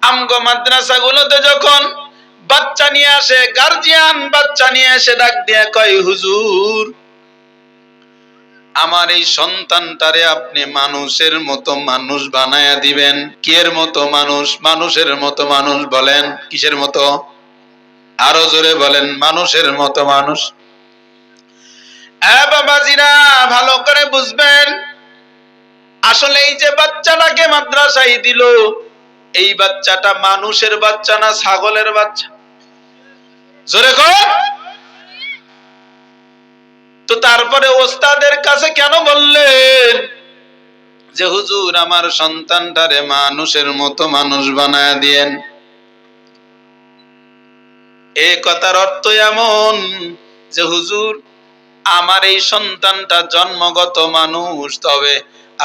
আমগো মাদ্রাসাগুলোতে যখন বাচ্চা নিয়ে আসে, গার্জিয়ান বাচ্চা নিয়ে এসে ডাক দিয়ে কয়, হুজুর আমার এই সন্তানটারে আপনি মানুষের মতো মানুষ বানায়া দিবেন। কিয়ের মতো মানুষ? মানুষের মতো মানুষ। বলেন কিসের মতো? আরো জোরে বলেন, মানুষের মতো মানুষ। বাবাজিরা ভালো করে বুঝবেন, আসলে এই যে বাচ্চাটাকে মাদ্রাসায় দিল, এই বাচ্চাটা মানুষের বাচ্চা না ছাগলের বাচ্চা? জোরে কর। তো তারপরে ওস্তাদের কাছে কেন বললেন যে হুজুর আমার সন্তানটারে মানুষের মতো মানুষ বানায় দিয়েন? এই কথার অর্থ এমন যে হুজুর আমার এই সন্তানটা জন্মগত মানুষ, তবে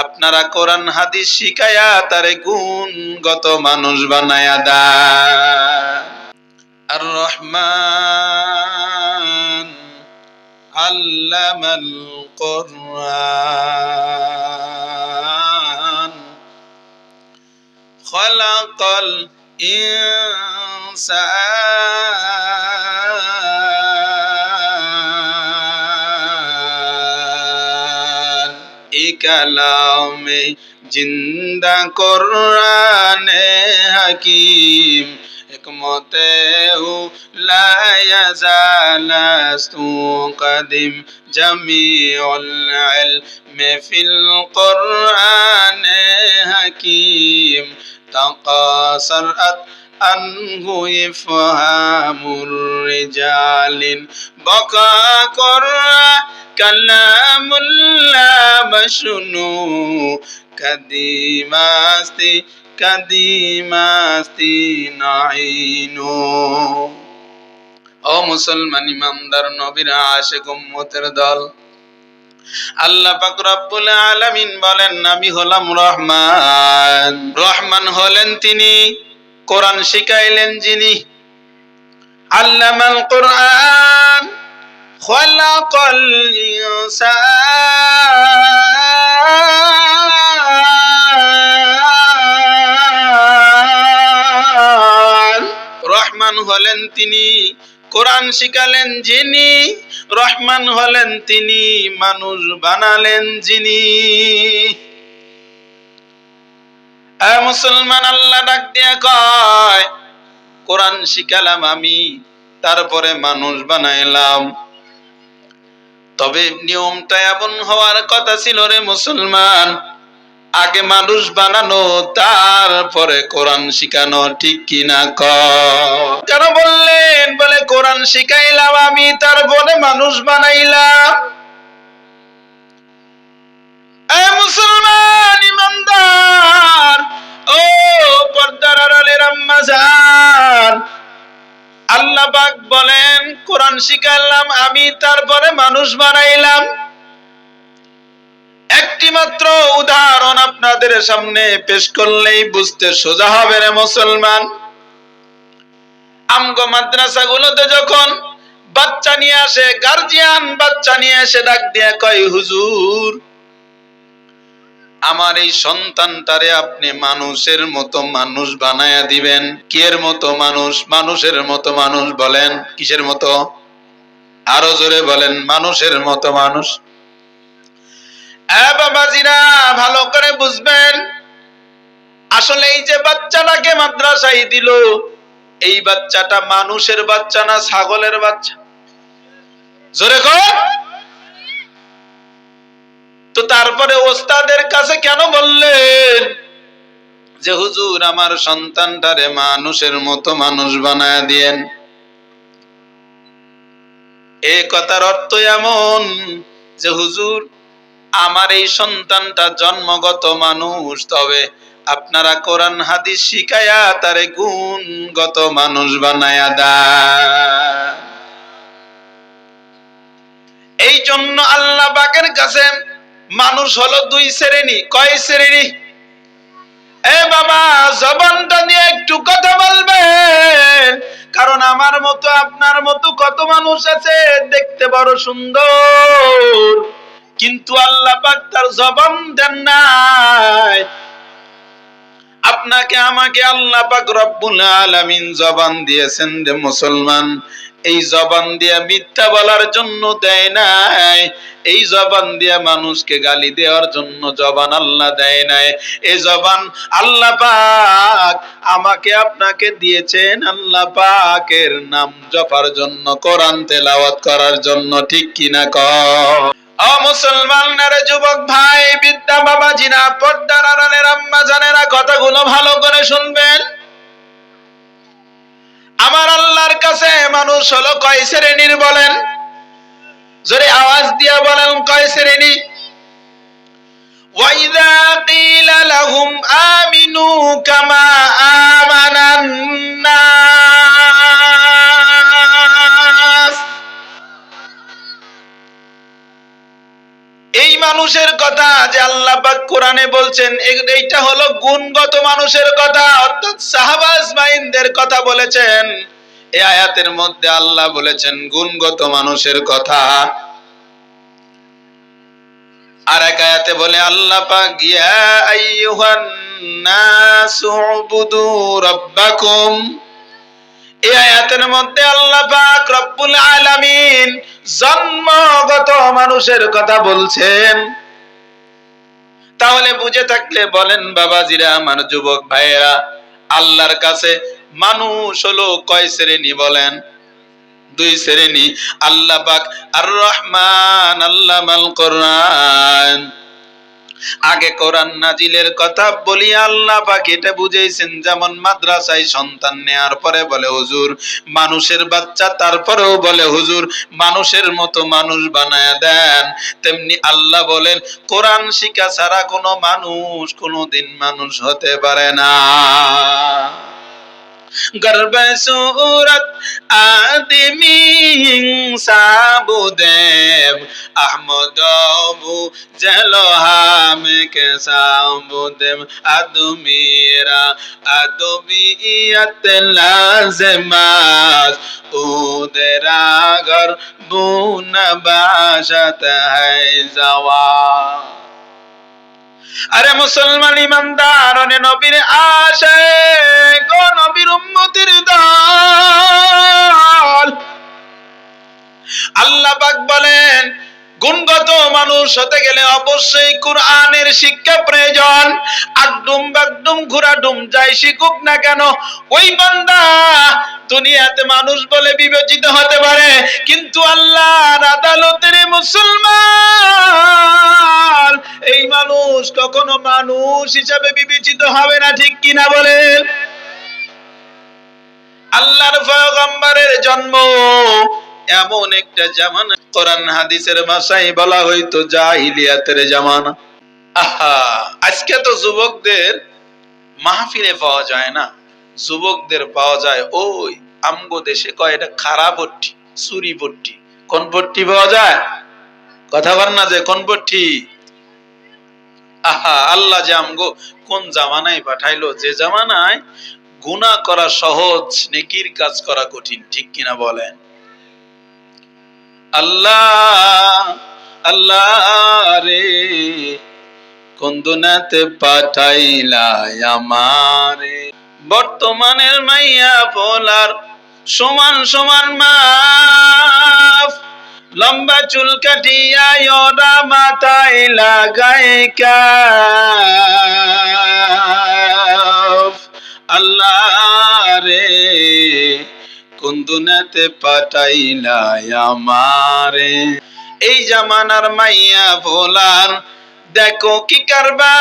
আপনারা কোরআন হাদিস শিখায়া তারে গুণগত মানুষ বানায়া দেন। আর রহমান আল্লামাল কুরআন খালাকাল ইনসান। এ কালামে জিন্দা কোরআনে হাকিম হিকমতে হু লা ইয়াজালাস্তু কাদিম জামিউল ইলমি ফিল কোরআনে হাকিম তাকাসারাত আনহু ইফহামুর রিজালিন বাকা কোরআন কালামুল্লাহ মশনু কাদিমাস্তি কাদিমাস্তি নাইনু। ও মুসলমান ইমানদার নবীর আশিক উম্মতের দল, আল্লাহ পাক রব্বুল আলামিন বলেন আমি হলাম রহমান। রহমান হলেন তিনি, কোরআন শিখাইলেন যিনি। আল্লামাল কোরআন খালাকাল ইনসান। রহমান হলেন তিনি, কোরআন শিখালেন যিনি। রহমান হলেন তিনি, মানুষ বানালেন যিনি। মুসলমান আল্লাহ ডাক দিয়া কয় কোরআন শিখালাম আমি, তারপরে মানুষ বানাইলাম। তবে নিয়মটা এমন হওয়ার কথা ছিল রে মুসলমান, আগে মানুষ বানানো তারপরে কোরআন শিখানো, ঠিক কিনা কর? কেন বললেন? বলে কোরআন শিখাইলাম আমি, তারপরে মানুষ বানাইলাম। মুসলমান ইমানদার ও পর্দার আড়ালের আম্মা জান, আল্লাহ পাক বলেন কোরআন শিখাইলাম আমি, তারপরে মানুষ বানাইলাম। একটি মাত্র উদাহরণ আপনাদের সামনে পেশ করলেই বুঝতে সোজা হবে রে মুসলমান। আমগো মাদ্রাসাগুলোতে যখন বাচ্চা নিয়ে আসে, গার্জিয়ান বাচ্চা নিয়ে এসে ডাক দিয়ে কয়, হুজুর আমার এই সন্তানটারে আপনি মানুষের মতো মানুষ বানায়া দিবেন। কিয়ের মতো মানুষ? মানুষের মতো মানুষ। বলেন কিসের মতো? আরো জোরে বলেন, মানুষের মতো মানুষ। বাবাজিরা ভালো করে বুঝবেন, আসলে এই যে বাচ্চাটাকে মাদ্রাসায় দিল, এই বাচ্চাটা মানুষের বাচ্চা না ছাগলের বাচ্চা? জোরে কর। তো তারপরে ওস্তাদের কাছে কেন বললেন যে হুজুর আমার সন্তানটারে মানুষের মতো মানুষ বানায় দিয়েন? এই কথার অর্থ এমন যে হুজুর আমার এই সন্তানটা জন্মগত মানুষ, তবে আপনারা কোরআন হাদিস শিখায়া তারে গুণগত মানুষ বানায়া দেন। এই জন্য আল্লাহ পাকের কাছে মানুষ হলো দুই শ্রেণী। কয় শ্রেণী? বাবা জবানটা দিয়ে একটু কথা বলবেন, কারণ আমার মতো আপনার মতো কত মানুষ আছে দেখতে বড় সুন্দর, কিন্তু আল্লাহ পাক তার জবান দেন নাই। আপনাকে আমাকে আল্লাহ পাক রব্বুল আলামিন জবান দিয়েছেন রে মুসলমান, এই জবান দিয়ে মিথ্যা বলার জন্য দেয় নাই, এই জবান দিয়ে মানুষকে গালি দেওয়ার জন্য জবান আল্লাহ দেয় নাই। এই জবান আল্লাহ পাক আমাকে আপনাকে দিয়েছেন আল্লাহ পাকের নাম জপার জন্য, কোরআন তেলাওয়াত করার জন্য। ঠিক কিনা কও? ও মুসলমানের যুবক ভাই, বিদ্যা বাবাজিরা, পর্দার আড়ালের আম্মা জানেরা, কথাগুলো ভালো করে শুনবেন। আমার আল্লাহর কাছে মানুষ হলো কয় শ্রেণীর বলেন? জোরে আওয়াজ দিয়া বলেন, কয় শ্রেণী? ওয়াইদা কিলা লাহুম আমিনু কামা আমানান নাস। এই মানুষের কথা যে আল্লাহ পাক কোরআনে বলছেন, এইটা হলো গুণগত মানুষের কথা, অর্থাৎ সাহাবা আজমাইনদের কথা বলেছেন। এই আয়াতের মধ্যে আল্লাহ বলেছেন গুণগত মানুষের কথা। আর এক আয়াতে বলে আল্লাহ পাক, ইয়া আইয়ুহান নাসু উবুদু রাব্বাকুম। এই আয়াতের মধ্যে আল্লাহ পাক রব্বুল আলামিন জন্মগত মানুষের কথা বলছেন। তাহলে বুঝে থাকলে বলেন বাবাজিরা, আমার যুবক ভাইয়েরা, আল্লাহর কাছে মানুষ হলো কয় শ্রেণী বলেন? দুই শ্রেণী। আল্লাহ পাক আর রহমান আল্লামাল কোরআন, আগে কোরআন নাজিলের কথা বলি আল্লাহ পাক এটা বুঝাইছেন। যেমন মাদ্রাসায় সন্তান নেয়ার পরে বলে হুজুর মানুষের বাচ্চা, তারপরেও বলে হুজুর মানুষের মতো মানুষ বানায়া দেন, তেমনি আল্লাহ বলেন কোরআন শিক্ষা ছাড়া কোনো মানুষ কোনোদিন মানুষ হতে পারে না। गर्भ सूरत आदमी हिंसा बुदेव अहमद अबू जलो हम के साबुदेव आदमीरा आदमीयत लाज़िमात उदरा घर बुन बाशत है जवा। আরে মুসলমান ইমানদার, অনে নবীর আশিক ও নবীর উম্মতের দল, আল্লাহ পাক বলেন গুণগত মানুষ হতে গেলে অবশ্যই কোরআনের শিক্ষা প্রয়োজন। আড্ডুম বাগডুম ঘোরাডুম যাই শিখুক না কেন, ওই বান্দা দুনিয়াতে মানুষ বলে বিবেচিত হতে পারে, কিন্তু আল্লাহর আদালতের মুসলমান এই মানুষ কখনো মানুষ হিসাবে বিবেচিত হবে না। ঠিক কিনা বলেন? আল্লাহর পয়গম্বরের জন্ম এমন একটা জামানা, কোরআন হাদিসের ভাষায় বলা হইতো জাহিলিয়াতের জামানা। আহা, আজকে তো যুবকদের মাহফিলে পাওয়া যায় না, যুবকদের পাওয়া যায় ওই আমগো দেশে কয় এটা খারাপ পট্টি, চুরি পট্টি। কোন পট্টি পাওয়া যায়? কথা বল না, যে কোন পট্টি? আহা, আল্লাহ যে আমগো কোন জামানায় পাঠাইলো, যে জামানায় গুনাহ করা সহজ, নেকির কাজ করা কঠিন। ঠিক কিনা বলেন? আল্লাহ আল্লাহ রে, কোন দুনিয়াতে পাঠাইলা আমারে। বর্তমানের মাইয়া পোলার সমান সমান মাপ, লম্বা চুল কাটিয়া ওরা মাথায় লাগায় কাফ। আল্লাহ রে, কোন দুনিয়াতে পাঠাইলা আমারে। এই জামানার মাইয়া ভোলার দেখো কি কারবার,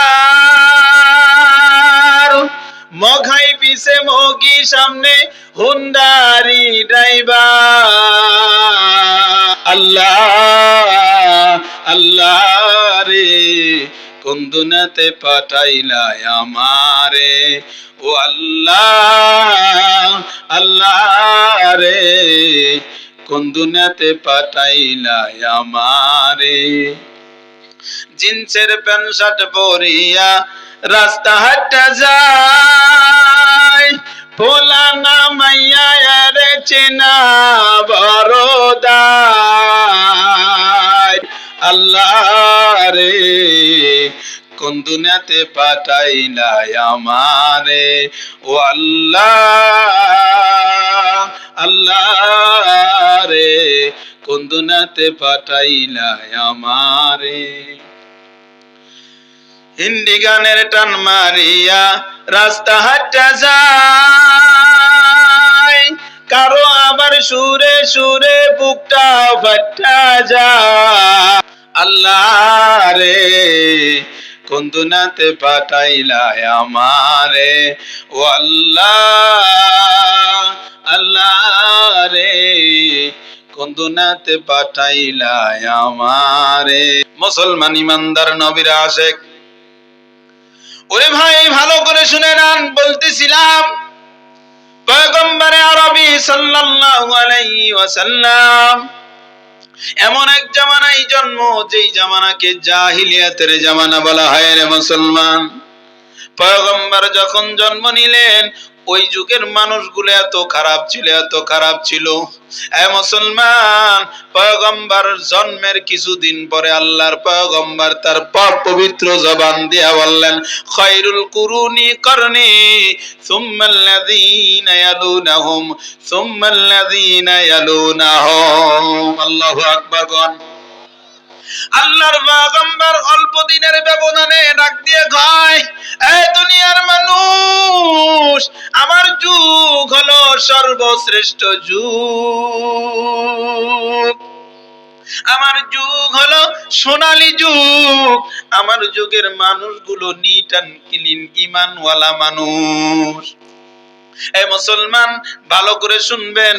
মঘাই পিছে মগি সামনে হুন্ডারি ড্রাইভার। আল্লাহ আল্লাহ রে, কোন দুনিয়াতে পাঠাইলা আমারে। ও আল্লাহ আল্লাহ রে, কোন দুনিয়াতে পাঠাইলা আমারে। জিন্সের প্যান্ট শার্ট পরিয়া রাস্তা হাঁটা যায়, পোলা না মাইয়া রে চেনা বড়দায়। আল্লাহ রে, কোন কোন দুনিয়াতে পাঠাইলা আমারে ও আল্লাহ আল্লাহ রে কোন দুনিয়াতে পাঠাইলা আমারে। হিন্দি গানের টান মারিয়া রাস্তা হাঁটা যায়, কারো আবার সুরে সুরে বুকটা ফাটা যায়। আল্লাহ রে কোন দুনিয়াতে পাঠাইলা আমারে ও আল্লাহ আল্লাহ রে কোন দুনিয়াতে পাঠাইলা আমারে। মুসলমান ইমানদার নবীর আশিক, ওরে ভাই ভালো করে শুনে নেন, বলতেছিলাম পয়গম্বরে আরবি সাল্লাল্লাহু আলাইহি ওয়াসাল্লাম এমন এক জামানায় জন্ম, যেই জামানাকে জাহিলিয়াতের জামানা বলা হয় রে মুসলমান। পয়গম্বর যখন জন্ম নিলেন ওই যুগের মানুষগুলো এত খারাপ ছিল, এত খারাপ ছিল। এ মুসলমান, পয়গম্বর জন্মের কিছুদিন পরে আল্লাহর পয়গম্বর তার পাক পবিত্র জবান দিয়া বললেন, খায়রুল কুরুনি করনি সুম্মাল্লাযীনা ইয়ালুনাহুম সুম্মাল্লাযীনা ইয়ালুনাহুম। আল্লাহু আকবার গণ। আল্লাহর পয়গম্বর অল্প দিনের ব্যবধানে ডাক দিয়ে কয়, এই দুনিয়ার মানুষ, আমার যুগ হলো সর্বশ্রেষ্ঠ যুগ, আমার যুগ হলো সোনালী যুগ, আমার যুগের মানুষগুলো নিট অ্যান্ড ক্লিন ঈমানওয়ালা মানুষ। এই মুসলমান ভালো করে শুনবেন,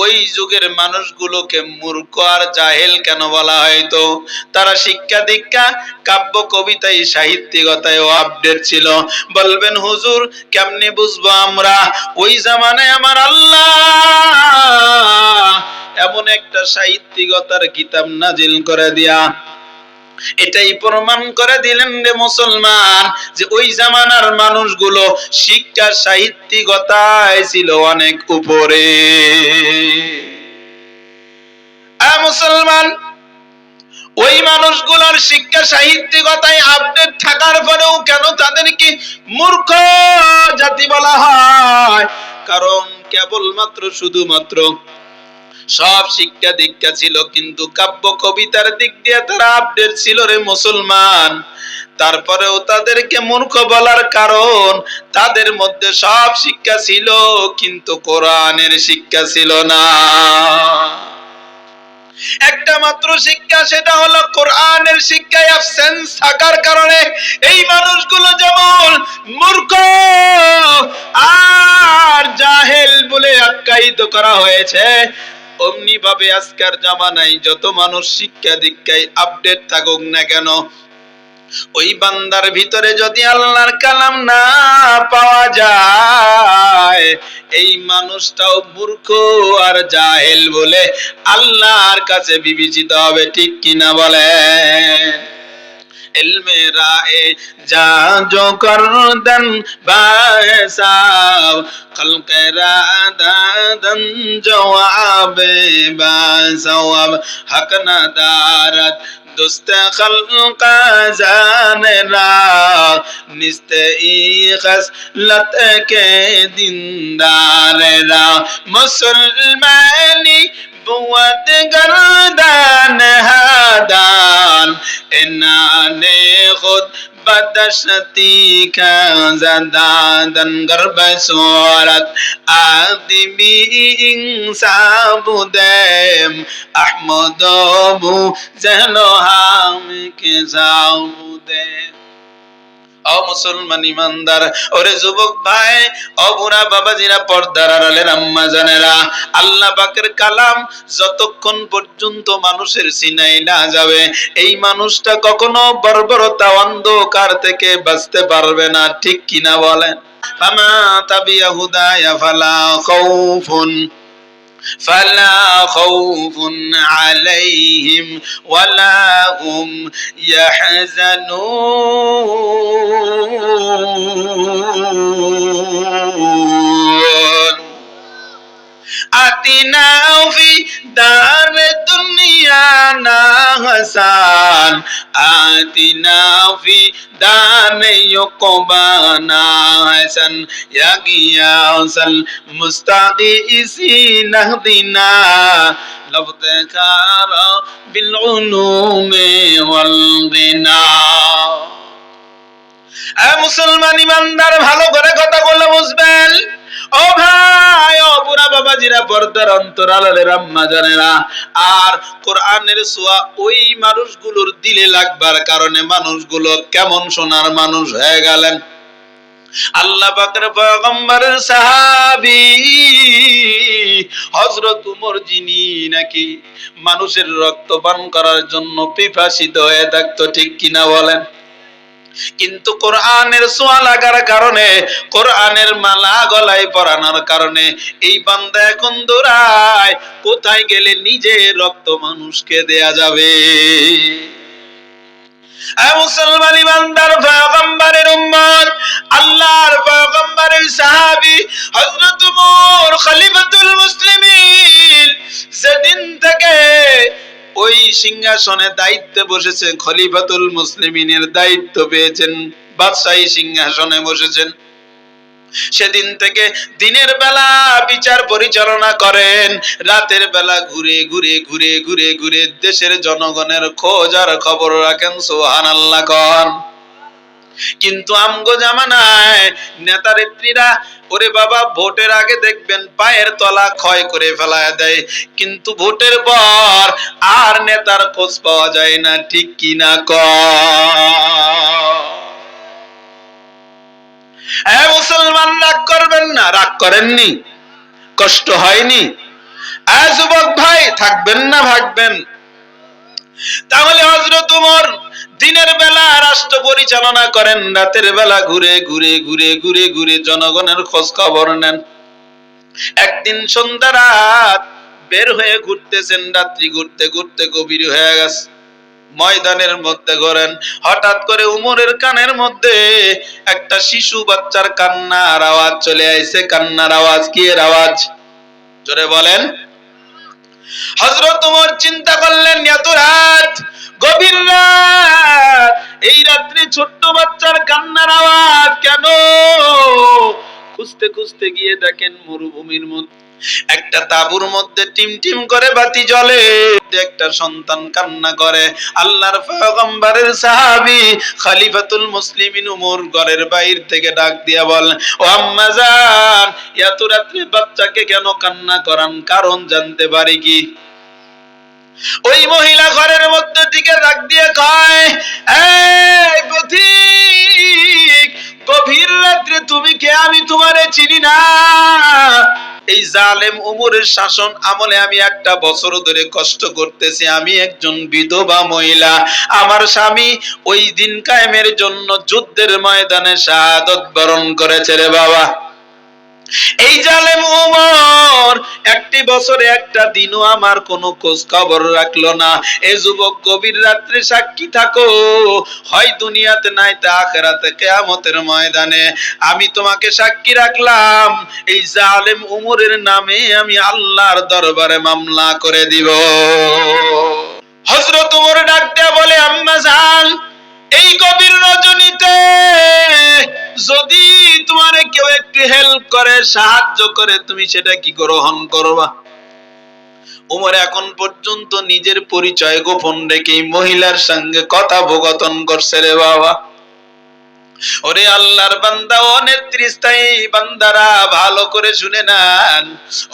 ওই যুগের মানুষগুলোকে মূর্খ আর জাহেল কেন বলা হয়তো? তারা শিক্ষা দীক্ষা কাব্য কবিতায় সাহিত্যিকতায় আপডেট ছিল। বলবেন হুজুর কেমনে বুঝবো আমরা? ওই জামানায় আমার আল্লাহ এমন একটা সাহিত্যিকতার কিতাব নাজিল করে দিয়া এটাই প্রমাণ করে দিলেন রে মুসলমান যে ওই জামানার মানুষগুলো শিক্ষা সাহিত্যিকতায় ছিল অনেক উপরে। মুসলমান, ওই মানুষগুলোর শিক্ষা সাহিত্যিকতায় আপডেট থাকার পরেও কেন তাদেরকে মূর্খ জাতি বলা হয়? কারণ কেবলমাত্র শুধুমাত্র সব শিক্ষা দীক্ষা ছিল, কিন্তু কাব্য কবিতার দিক দিয়ে তারা আপডেট ছিল রে মুসলমান। তারপরেও তাদেরকে মূর্খ বলার কারণ তাদের মধ্যে সব শিক্ষা ছিল, কিন্তু কোরআনের শিক্ষা ছিল না। একটা মাত্র শিক্ষা, সেটা হলো কোরআনের শিক্ষায় অ্যাবসেন্স থাকার কারণে এই মানুষগুলো যেমন মূর্খ আর জাহেল বলে আখ্যায়িত করা হয়েছে, অমনি ভাবে আজকের জামানায় যত মানুষ শিক্ষা দীক্ষায় আপডেট থাকুক না কেন, ওই বান্দার ভিতরে যদি আল্লাহর কালাম না পাওয়া যায়, এই মানুষটাও মূর্খ আর জাহেল বলে আল্লাহর কাছে বিবেচিত হবে। ঠিক কিনা বলেন? इल्मे राए जा जो कर दन बासाब खल्क रादन जवाब बासवाब हक न दारत दुस्त खल्क जानरा निस्ते खसलत के दीनदारा मुसलमानी बुवत गर्दान हादान इन्हाने खुद बदशती का ज़दादन गर्ब सूरत आदमी इंसाबुदेम अहमदोबु जहलो हाम के जाबुदे। ও মুসলমান ইমানদার, ওরে যুবক ভাই, ও বুড়া বাবাজিরা, পর্দার আড়ালের আম্মা জানেরা, আল্লাহ পাকের কালাম যতক্ষণ পর্যন্ত মানুষের সিনায় না যাবে, এই মানুষটা কখনো বর্বরতা অন্ধকার থেকে বাঁচতে পারবে না। ঠিক কিনা বলেন? ফামা তাবিয়া হুদায়া فلا خوف عليهم ولا هم يحزنون। আতিনা ফি দার দুনিয়া না হাসান আতিনা ফি দানে ইউকবানা হাসান ইয়া গিয়াসাল মুস্তাগিসিন নাহদিনা লাবতাকারা বিল উলুমি ওয়াল গিনা। মুসলমান ইমানদার ভালো করে কথাগুলো বুঝবেন। ও ভাই, ও বুড়া বাবাজিরা, পর্দার অন্তরালের আম্মা জানেরা, আর কোরআনের ছোঁয়া ওই মানুষগুলোর দিলে লাগবার কারণে মানুষগুলো কেমন সোনার মানুষ হয়ে গেলেন। আল্লাহ পাকের পয়গম্বরের সাহাবী হযরত উমর, যিনি নাকি মানুষের রক্ত পান করার জন্য পিপাসিত হয়ে থাকতো, ঠিক কিনা বলেন? কিন্তু কোরআনের ছোঁয়া লাগার কারণে, কোরআনের মালা গলায় পরানোর কারণে এই বান্দা এখন দৌড়ায় কোথায় গেলে নিজে রক্ত মানুষকে দেয়া যাবে। মুসলমান ইমানদার, পয়গম্বরের উম্মত, আল্লাহর পয়গম্বরের সাহাবী হযরত উমর খলিফাতুল মুসলিমিন যেদিন থেকে ওই সিংহাসনে দায়িত্বে বসেছেন, খলিফাতুল মুসলিমিনের দায়িত্ব পেয়েছেন, বাদশাহী সিংহাসনে বসেছেন, সেদিন থেকে দিনের বেলা বিচার পরিচালনা করেন, রাতের বেলা ঘুরে ঘুরে ঘুরে ঘুরে ঘুরে দেশের জনগণের খোঁজ আর খবর রাখেন। সুবহানাল্লাহ কোন। কিন্তু আমগো জামানায় নেতানেত্রীরা, ওরে বাবা, ভোটের আগে দেখবেন পায়ের তলা ক্ষয় করে ফেলায় দেয়, কিন্তু ভোটের পর আর নেতার খোঁজ পাওয়া যায় না, ঠিক কিনা মুসলমান? রাগ করবেন না। রাগ করেননি? কষ্ট হয়নি? যুবক ভাই, থাকবেন না ভাগবেন? তাহলে হযরত ওমর দিনের বেলা রাষ্ট্র পরিচালনা করেন, রাতের বেলা ঘুরে ঘুরে ঘুরে ঘুরে ঘুরে জনগণের খোঁজ খবর নেন। একদিন সন্ধ্যা রাত বের হয়ে ঘুরতেছেন, রাত্রি ঘুরতে ঘুরতে গভীর হয়ে গেছে, ময়দানের মধ্যে ঘোরেন, হঠাৎ করে উমরের কানের মধ্যে একটা শিশু বাচ্চার কান্নার আওয়াজ চলে আইছে। কান্নার আওয়াজ, কি এর আওয়াজ? জোরে বলেন। হযরত ওমর চিন্তা করলেন, এত রাত, গভীর রাত, এই রাত্রে ছোট্ট বাচ্চার কান্নার আওয়াজ কেন? খুঁজতে খুঁজতে গিয়ে দেখেন মরুভূমির মধ্যে একটা তাঁবুর মধ্যে টিম টিম করে বাতি জ্বলে, একটা সন্তান কান্না করে। আল্লাহর পয়গম্বরের সাহাবী খলিফাতুল মুসলিমিন উমর ঘরের বাইরে থেকে ডাক দিয়া বলেন, ও আম্মা জান, এত রাত্রে বাচ্চাকে কেন কান্না করান? কারণ জানতে পারি কি? ওই মহিলা ঘরের মধ্যে দিকে ডাক দিয়ে কয়, এই পথিক, গভীর রাত্রে তুমি কে? আমি তোমারে চিনি না। এই জালেম উমরের শাসন আমলে আমি একটা বছর ধরে কষ্ট করতেছি। আমি একজন বিধবা মহিলা, আমার স্বামী ওই দিন কায়েমের জন্য যুদ্ধের ময়দানে শাহাদাত বরণ করেছে রে বাবা। এই জালেম উমর একটি বছরে একটা দিনও আমার কোনো খোঁজ খবর রাখলো না। এ যুবক, গভীর রাত্রে সাক্ষী থাকো, হয় দুনিয়াতে নাই তা আখিরাতে কিয়ামতের ময়দানে আমি তোমাকে সাক্ষী রাখলাম, এই জালেম উমরের নামে আমি আল্লাহর দরবারে মামলা করে দিব। হযরত উমর ডাক দিয়ে বলে, আম্মা জান, এই গভীর রজনীতে যদি তোমারে কেউ একটু হেল্প করে, সাহায্য করে, তুমি সেটা কি গ্রহণ করবা? উমর এখন পর্যন্ত নিজের পরিচয় গোপন রেখে মহিলার সঙ্গে কথোপকথন করছে রে বাবা। ওরে আল্লাহর বান্দা, ও নেতৃস্থায়ী বান্দারা, ভালো করে শুনে নেন।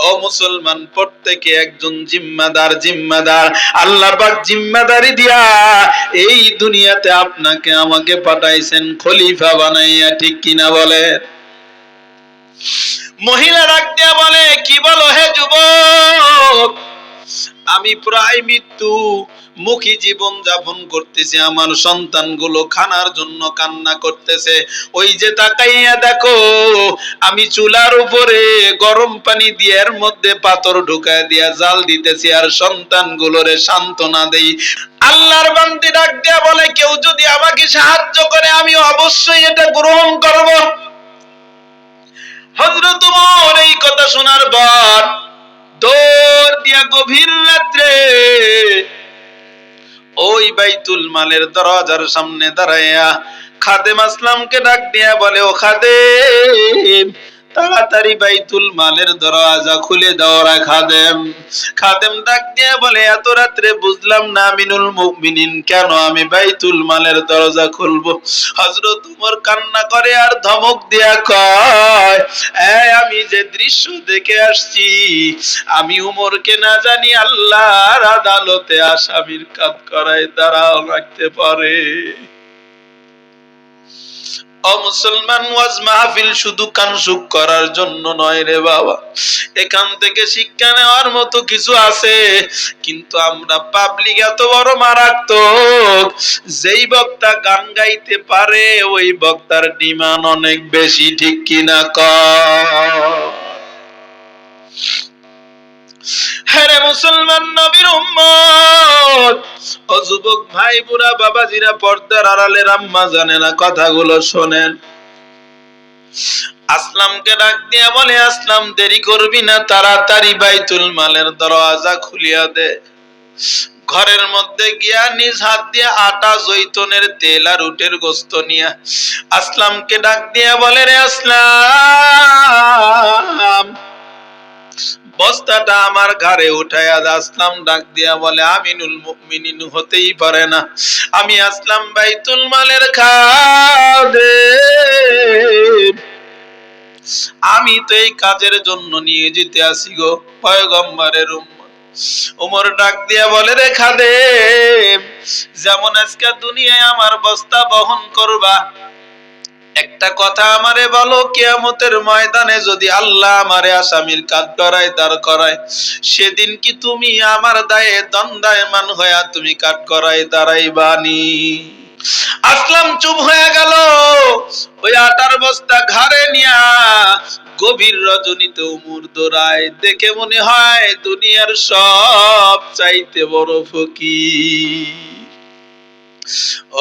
ও মুসলমান, প্রত্যেকে একজন জিম্মাদার। আল্লাহ পাক জিম্মাদারি দিয়া এই দুনিয়াতে আপনাকে আমাকে পাঠাইছেন খলিফা বানাইয়া, ঠিক কিনা বলে? মহিলা ডাক দিয়া বলে, কি বলো হে যুবক? আমি প্রায় মৃত্যু মুখী জীবন যাপন করতেছি, আমার সন্তানগুলো খানার জন্য কান্না করতেছে। ওই যে তাকাইয়া দেখো, আমি চুলার উপরে গরম পানি দিয়ে এর মধ্যে পাথর ঢুকায় দিয়া জাল দিতেছি আর সন্তানগুলোরে সান্ত্বনা দেই। আল্লাহর বান্দি ডাক দিয়া বলে, কেউ যদি আমাকে সাহায্য করে আমি অবশ্যই এটা গ্রহণ করব। হযরত ওমর এই কথা শোনার পর ওই বাইতুল মালের দরজার সামনে দাঁড়াইয়া খাদেম আসলামকে ডাক দিয়া বলে, ও খাদেম, তাড়াতাড়ি বাইতুল মালের দরজা খুলে দাও রে খাদেম। খাদেম ডাক দিয়া বলে, এত রাত্রে বুঝলাম না আমিনুল মুমিনিন, কেন আমি বাইতুল মালের দরজা খুলবো? হযরত ওমর কান্না করে আর ধমক দিয়া কয়, আমি যে দৃশ্য দেখে আসছি, আমি উমরকে না জানি আল্লাহর আদালতে আসামির কাজ করায় দাঁড়াও রাখতে পারে। ও মুসলমান, ওয়াজ মাহফিল শুধু কানসুক করার জন্য নয় রে বাবা, এখান থেকে শিক্ষা নেওয়ার মতো কিছু আছে। কিন্তু আমরা পাবলিক এত বড় মারাত্মক, যেই বক্তা গান গাইতে পারে ওই বক্তার ডিমান্ড অনেক বেশি, ঠিক কিনা কর? হ্যাঁ মুসলমান নবীর উম্মত, ও যুবক ভাই, বুড়া বাবাজিরা, পর্দার আড়ালের আম্মা জানেনা, কথাগুলো শোনেন। আসলামকে ডাক দিয়া বলে, আসলাম দেরি করবি না, তাড়াতাড়ি বাইতুল মালের দরজা খুলিয়া দে। ঘরের মধ্যে গিয়া নিজ হাত দিয়ে আটা, জৈতুনের তেল আর উটের গোস্ত নিয়া আসলামকে ডাক দিয়া বলে, রে আসলাম, বস্তাটা আমার ঘাড়ে উঠাইয়া দে। আসলাম ডাক দিয়া বলে, আমিনুল মুমিনিন হতেই পারে না, আমি আসলাম বাইতুল মালের খাদেম, আমি তো এই কাজের জন্য নিয়ে যেতে আসি গো পয়গম্বরের উম্মত। ওমর ডাক দিয়া বলে, রে খাদেম, যেমন আজকে দুনিয়ায় আমার বস্তা বহন করবা, একটা কথা আমারে বলো, কিয়ামতের ময়দানে যদি আল্লাহ আমারে আসামির কাঠ করায়, দাঁড় করায়, সেদিন কি তুমি আমার দায়ে দণ্ডায়মান হইয়া তুমি কাঠ করায় দাঁড়াইবানি? আসলাম চুপ হয়ে গেল। ওই আটার বস্তা ঘাড়ে নিয়া গভীর রজনীতে উমর দৌড়ায়, দেখে মনে হয় দুনিয়ার সব চাইতে বড় ফকির।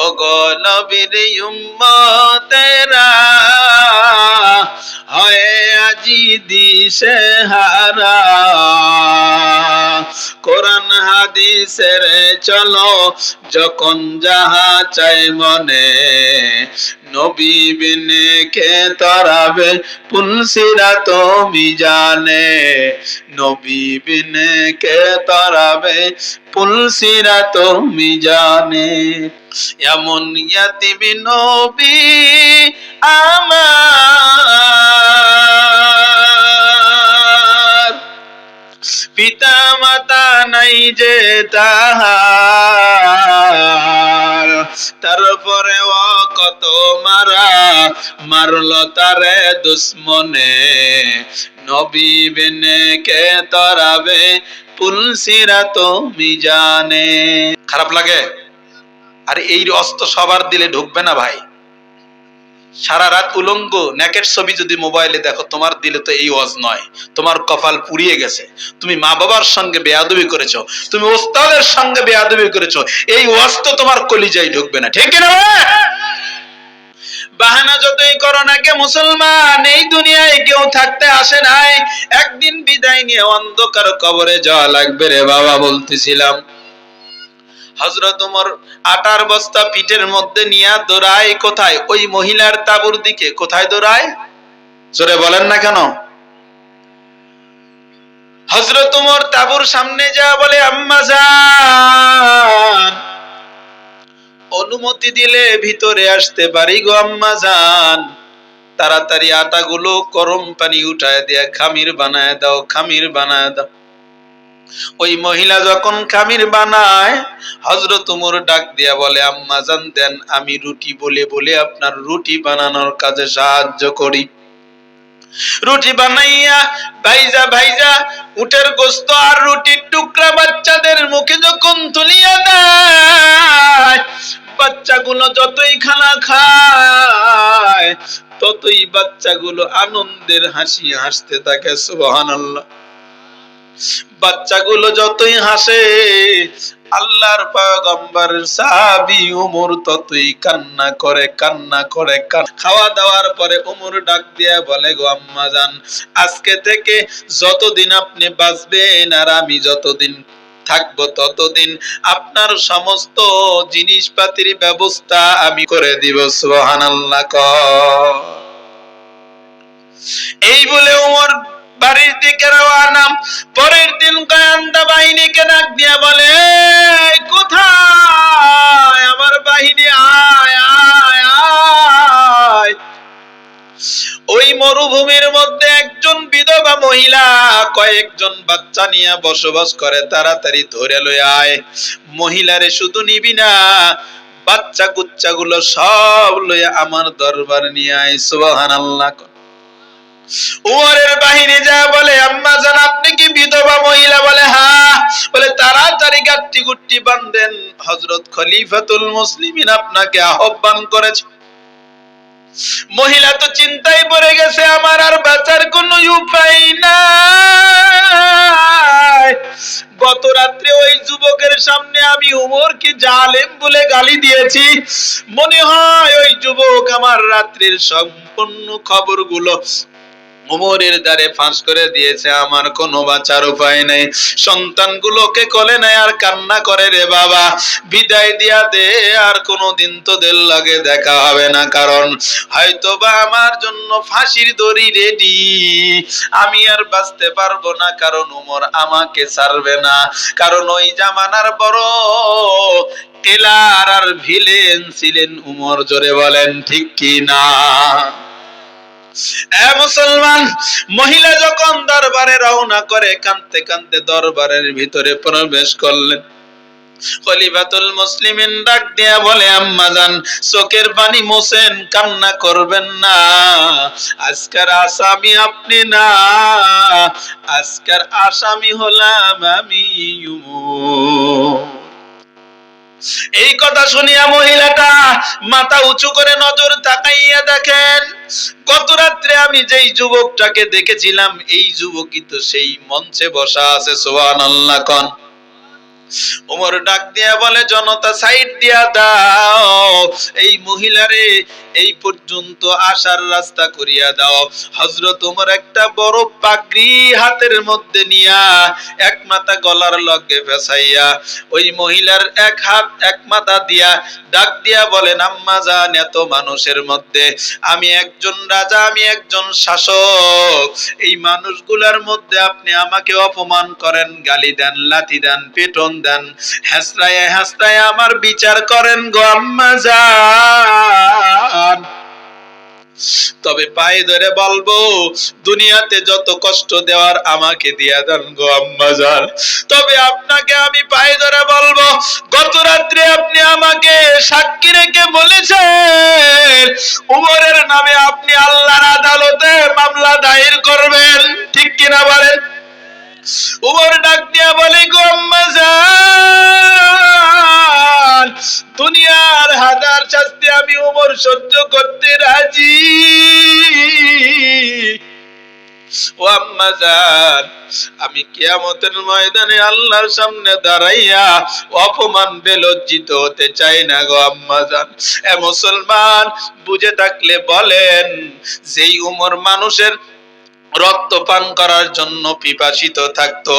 ও গো নবীর উম্মতেরা, হয় আজি দিশে হারা, কোরআন হাদিসের চলো যখন যাহা চাই মনে, নবী বিনে কে তরাবে পুলসিরাত মিজানে, নবী বিনে কে তরাবে পুলসিরাত মিজানে। এমন ইয়াতিম নবী আমার, পিতা মাতা নাই যে তাহার, তারপরে ও কত মারা মারলো তারে দুশ্মনে, নবী বিনে কে তরাবে পুলসিরাত মিজানে। খারাপ লাগে? আর এই অস্ত্র সবার দিলে ঢুকবে না ভাই। সারা রাত উলঙ্গ নেকের ছবি যদি মোবাইলে দেখো, তোমার দিলে তো এই ওয়াজ নয়, তোমার কপাল পুড়িয়ে গেছে। তুমি মা বাবার সঙ্গে বেয়াদবি করেছো, তুমি ওস্তাদের সঙ্গে বেয়াদবি করেছো, এই ওয়াজ তো তোমার কলিজায় ঢুকবে না, ঠিক না? বাহানা যতই করো না কে মুসলমান, এই দুনিয়ায় কেউ থাকতে আসে নাই, একদিন বিদায় নিয়ে অন্ধকার কবরে যাওয়া লাগবে রে বাবা। বলতেছিলাম, হযরত ওমর আটার বস্তা পিঠের মধ্যে নিয়ে দৌড়ায় কোথায়? ওই মহিলার তাঁবুর দিকে। কোথায় দৌড়ায়? জোরে বলেন না কেন? হযরত ওমর তাঁবুর সামনে যা বলে, আম্মা জান, অনুমতি দিলে ভিতরে আসতে পারি গো আম্মা জান, তাড়াতাড়ি আটাগুলো গরম পানি উঠায় দিয়ে খামির বানায় দাও, খামির বানায় দাও। ওই মহিলা যখন খামির বানায়, হযরত ওমর ডাক দিয়া বলে, আম্মা জান দেন, আমি রুটি বলে বলে আপনার রুটি বানানোর কাজে সাহায্য করি। রুটি বানাইয়া ভাইজা ভাইজা উটের গোস্ত আর রুটির টুকরা বাচ্চাদের মুখে যখন তুলিয়া দেয়, বাচ্চাগুলো যতই খানা খায় ততই বাচ্চাগুলো আনন্দের হাসি হাসতে থাকে। সুবহানাল্লাহ। বাচ্চাগুলো যতই হাসে, আল্লাহর পয়গম্বরের সাহাবী ওমর ততই কান্না করে, কান্না করে। খাওয়া দাওয়ার পরে ওমর ডাক দিয়া বলে, গো আম্মা জান, আজকে থেকে যতদিন আপনি বাঁচবেন আর আমি যতদিন থাকবো ততদিন আপনার সমস্ত জিনিসপাতির ব্যবস্থা আমি করে দিব। সুবহানাল্লাহ। এই বলে ওমর বাড়ির দিকে রওনা। পরের দিন গোয়েন্দা বাহিনীকে ডাক দিয়া বলে, কোথায় আমার বাহিনী, আয় আয় আয়। ওই মরুভূমির মধ্যে একজন বিধবা মহিলা কয়েকজন বাচ্চা নিয়ে বসবাস করে, তাড়াতাড়ি ধরে লয়ে আয়। মহিলারে শুধু নিবি না, বাচ্চা কুচ্চা গুলো সব লয়ে আমার দরবার নিয়ে আয়। সুবহানাল্লাহ। উমরের বাহিনী যা বলে, আম্মা জান আপনি কি বিধবা মহিলা? বলে হ্যাঁ। বলে তাড়াতাড়ি গাট্টি গুট্টি বাঁধেন, হযরত খলিফাতুল মুসলিমিন আপনাকে আহ্বান করেছে। মহিলা তো চিন্তায় পড়ে গেছে, আমার আর বাঁচার কোনো উপায় নাই। গত রাত্রে ওই যুবকের সামনে আমি উমরকে জালেম বলে গালি দিয়েছি। মনে হয় ওই যুবক আমার রাত্রির সম্পূর্ণ খবরগুলো উমরের দ্বারে ফাঁস করে দিয়েছে। আমার কোনো বাঁচার উপায় নেই। সন্তানগুলোকে কোলে নেয় আর কান্না করে, রে বাবা বিদায় দিয়া দে, আর কোনোদিন তোদের লাগে দেখা হবে না, কারণ হয়তোবা আমার জন্য ফাঁসির দড়ি রেডি, আমি আর বাঁচতে পারবো না, কারণ উমর আমাকে ছাড়বে না। কারণ ওই জামানার বড় টেলার আর ভিলেন ছিলেন উমর। জোরে বলেন ঠিক কি না? মুসলমান, মহিলা যখন দরবারে রওনা করে, কাঁদতে কাঁদতে দরবারের ভিতরে প্রবেশ করলেন। খলিফাতুল মুসলিমিন ডাক দিয়া বলে, আম্মা জান চোখের পানি মোছেন, কান্না করবেন না। আজকের আসামি আপনি না, আজকের আসামি হলাম আমি। এই কথা শুনিয়া মহিলাটা মাথা উঁচু করে নজর তাকাইয়া দেখেন, গত রাত্রে আমি যেই যুবকটাকে দেখেছিলাম, এই যুবকই তো সেই মঞ্চে বসা আছে। সুবহানাল্লাহ। কোন ওমর ডাক দিয়া বলে, জনতা সাইড দিয়া দাও, এই মহিলারে এই পর্যন্ত আসার রাস্তা করিয়া দাও। হযরত ওমর একটা বড় পাগড়ি হাতের মধ্যে নিয়া এক মাথা গলার লগে ফেসাইয়া ওই মহিলার এক হাত এক মাথা দিয়া ডাক দিয়া বলেন, আম্মা জান এত মানুষের মধ্যে আমি একজন রাজা, আমি একজন শাসক, এই মানুষগুলার মধ্যে আপনি আমাকে অপমান করেন, গালি দেন, লাথি দেন, পেটন দেন, হাসরায় হাসরায় আমার বিচার করেন গো আম্মা জান। তবে পায়ে ধরে বলবো, দুনিয়াতে যত কষ্ট দেওয়ার আমাকে দিয়া দেন গো আম্মা জান। তবে আপনাকে আমি পায়ে ধরে বলবো, গত রাত্রে আপনি আমাকে সাক্ষী রেখে বলেছেন উমরের নামে আপনি আল্লাহর আদালতে মামলা দায়ের করবেন, ঠিক কিনা বলেন? উমর ডাক দিয়া বলে, গো আম্মা জান দুনিয়ার হাজার শাস্তি আমি উমর সহ্য করতে রাজি। ও আম্মা জান, আমি কিয়ামতের ময়দানে আল্লাহর সামনে দাঁড়াইয়া অপমান বেলজ্জিত হতে চাই না গো আম্মা জান। এ মুসলমান, বুঝে থাকলে বলেন, যেই উমর মানুষের রক্ত পান করার জন্য পিপাসিত থাকতো,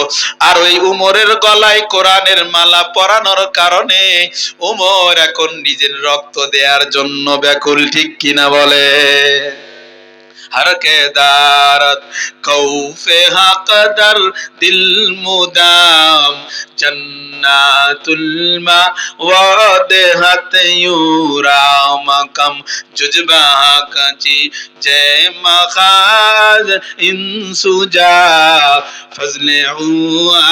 আর ওই উমরের গলায় কোরআনের মালা পরানোর কারণে উমর এখন নিজের রক্ত দেওয়ার জন্য ব্যাকুল, ঠিক কিনা বলে? हर के दारत खौफे हक़दर दिल मुदाम जन्नातुल मवादहत यूरा मकम जुजबा कची जय मखाज इंसुजा फजले हुआ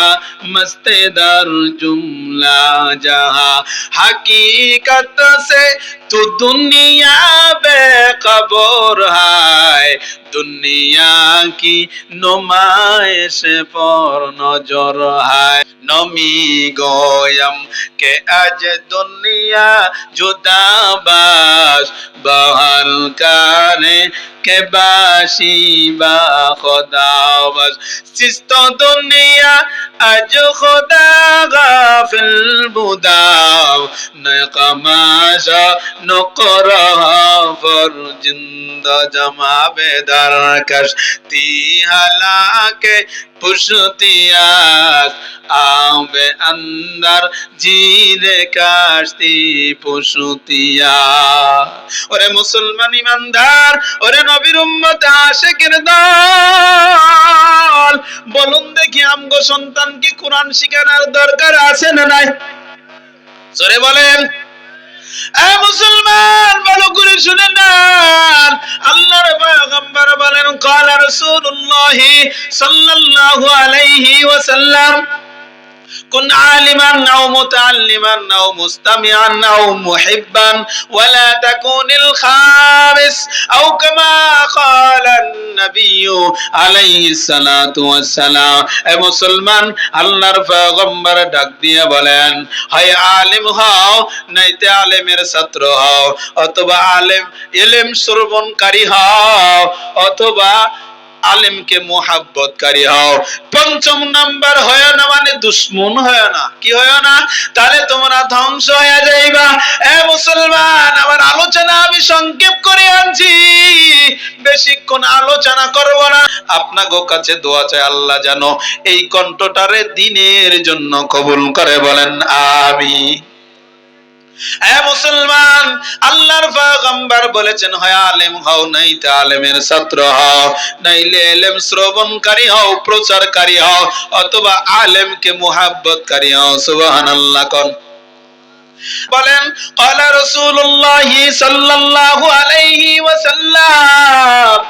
मस्तेदार जुमला जहां हकीकत से तो दुनिया बेखबर है, दुनिया की नुमाइश पर नजर है। नमी गोयम के आज दुनिया जुदाबाश बहल काने के बाशी बा खुदाबाश सिस्तो दुनिया आज खुदा गाफिल बुदाव न कमाशा نقرا فرجند جما بدر کشتی ہلاکے পুষতিয়াস আবে আন্দার জিরে কাশতি পুষতিয়া। ওরে মুসলমান ইমানদার, ওরে নবীর উম্মত আশিকের দল, বলুন দেখি আমগো সন্তান কি কোরআন শিখানোর দরকার আছে না নাই? জোরে বলেন। মুসলমান ভালো করে শুনে নেন, আল্লাহর পয়গম্বর বলেন ক্বালা রাসূলুল্লাহ সাল্লাল্লাহু আলাইহি ওয়াসাল্লাম কুন আলিমান আও মুতাআল্লিমান আও মুস্তামিআন আও মুহিব্বান ওয়ালা তাকুনিল খামিস আও কামা ক্বালান নবিয়্যু আলাইহিস সালাতু ওয়াস সালাম। এ মুসলমান, আল্লাহর পয়গম্বর ডাক দিয়ে বলেন, হয় আলেম হও নাইতে আলেমের ছাত্র হও, অথবা আলেম ইলম শ্রবণকারী হও, অথবা আলেমকে মোহাব্বতকারী হও। পঞ্চম নাম্বার হয় না মানে দুশ্মন হয় না। কি হয় না? তাহলে তোমরা ধ্বংস হয়ে যাইবা। এ মুসলমান, আমার আলোচনা আমি সংক্ষেপ করে আনছি, বেশিক্ষণ আলোচনা করব না। আপনাগো কাছে দোয়া চাই, আল্লাহ যেন এই কণ্ঠটারে দ্বীনের জন্য কবুল করে, বলেন আমিন। এ মুসলমান, আল্লাহর পয়গম্বর বলেছেন হয় আলেম হও নাইতে আলেমের ছাত্র হও, নাইলে ইলম শ্রবণকারী হও, প্রচারকারী হও, অথবা আলেমকে মুহাব্বতকারী হও। সুবহানাল্লাহ কোন বলেন ক্বালা রাসূলুল্লাহ সাল্লাল্লাহু আলাইহি ওয়াসাল্লাম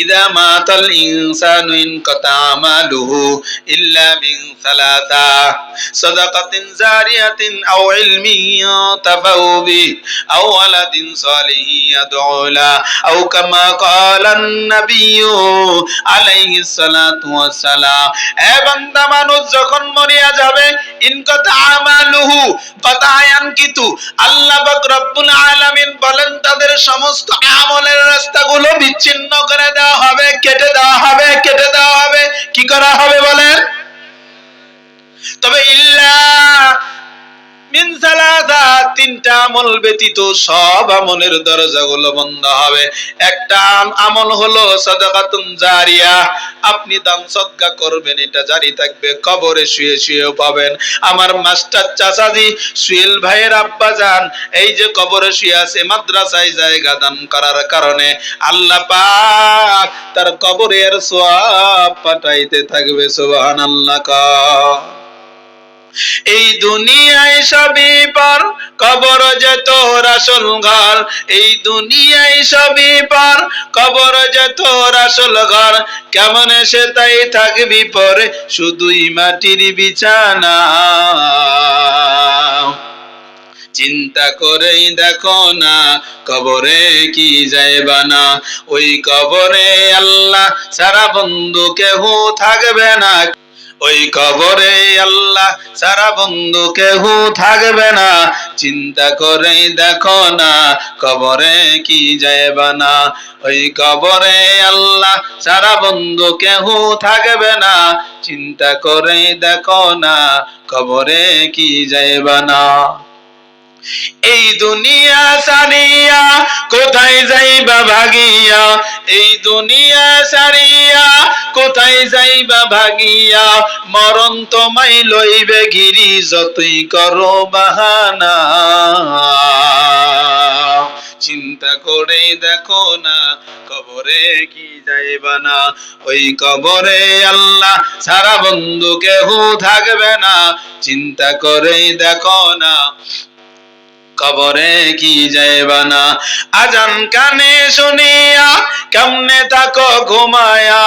ইযা মাতাল ইনসানু ইনকাতা আমালুহু ইল্লা মিন সালাসা সাদাকাতিন জারিয়াতিন আও ইলমিন ইয়াতাফাউ বিহি আও ওয়ালাদিন সালিহিন ইয়াদউ লা আও কামা ক্বালান নাবিয়্যু আলাইহিস সালাতু ওয়াস সালাম। এ বান্দা, মানুষ যখন মরিয়া যাবে, ইনকাতা আমালুহু কতায়ান কিতু, আল্লাহ পাক রব্বুল আলামিন বলেন তাদের সমস্ত আমলের রাস্তাগুলো বিচ্ছিন্ন করে দেওয়া হবে, কেটে দেওয়া হবে, কেটে দেওয়া হবে। কি করা হবে বলেন? তবে ইল্লা মিন সালাসা, তিনটা আমল ব্যতীত সব আমলের দরজাগুলো বন্ধ হবে। একটা আমল হলো সাদাকাতুন জারিয়া, আপনি দান সদকা করবেন, এটা জারি থাকবে, কবরে শুয়ে শুয়েও পাবেন। আমার মাস্টার চাচাজি সুহেল ভাইয়ের আব্বা জান এই যে কবরে শুয়ে আছে, মাদ্রাসায় জায়গা দান করার কারণে আল্লাহ পাক তার কবরের সওয়াব পাঠাইতে থাকবে। সুবহানাল্লাহ। এই দুনিয়ায় সবই পার, কবর যে তোর আসল ঘর। এই দুনিয়ায় সবই পার, কবর যে তোর আসল ঘর। কেমন সে তাই থাকবি পরে, শুধুই মাটির বিছানা। চিন্তা করেই দেখো না, কবরে কি যাইবা না। ওই কবরে আল্লাহ সারা বন্ধু কেহ থাকবে না। ওই কবরে আল্লাহ সারা বন্ধু কেহ থাকবে না। চিন্তা করেই দেখো না, কবরে কি যাইবা না। ওই কবরে আল্লাহ সারা বন্ধু কেহ থাকবে না। চিন্তা করেই দেখো না, কবরে কি যাইবা না। এই দুনিয়া সারিয়া কোথায় যাইবা ভাগিয়া, এই দুনিয়া সারিয়া কোথায় যাইবা ভাগিয়া। মরণ তোমায় লইবে ঘিরি, যতই করো বাহানা। চিন্তা করে দেখো না, কবরে কি যাইবা না। ওই কবরে আল্লাহ সারা বন্ধু কেহ থাকবে না। চিন্তা করে দেখো না, কবরে কি যাইবা না। আজান কানে শুনিয়া কেমনে থাকো ঘুমায়া,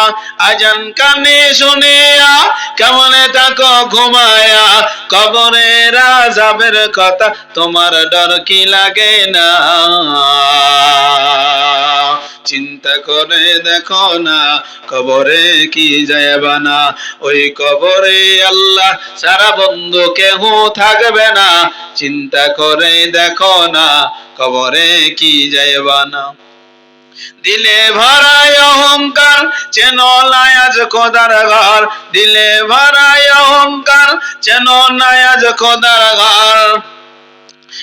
আজান কানে শুনিয়া কেমনে থাকো ঘুমায়া। কবরের আযাবের কথা তোমার ডর কি লাগে না। চিন্তা করে দেখো না, কবরে কি যাইবা না। ওই কবরে আল্লাহ সারা বন্ধু কেহ থাকবে না। চিন্তা করে দেখো না, কবরে কি যাইবা না। দিলে ভরায় অহংকার, চেন নাই আজ খোদার ঘর। দিলে ভরায় অহংকার, চেন নাই আজ খোদার ঘর।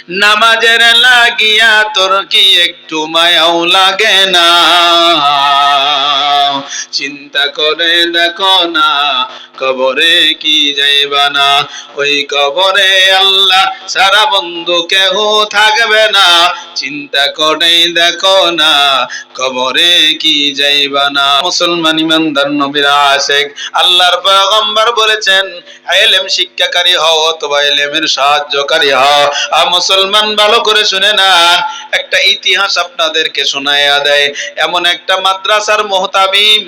নামাজের লাগিয়া তোর কি একটু মায়াও লাগে না? চিন্তা করে দেখো না, কবরে কি যাইবা না? ওই কবরে আল্লাহ সারা বন্ধু কেহ থাকবে না। চিন্তা করে দেখো না, কবরে কি যাইবা না। মুসলমান ইমানদার নবীর আশিক আল্লাহর পয়গম্বর বলেছেন, ইলম শিক্ষাকারী হও অথবা ইলমের সাহায্যকারী হও। মুসলমান ভালো করে শুনে না, একটা ইতিহাস আপনাদেরকে শোনায়া দেয়। এমন একটা মাদ্রাসার মুহতামিম,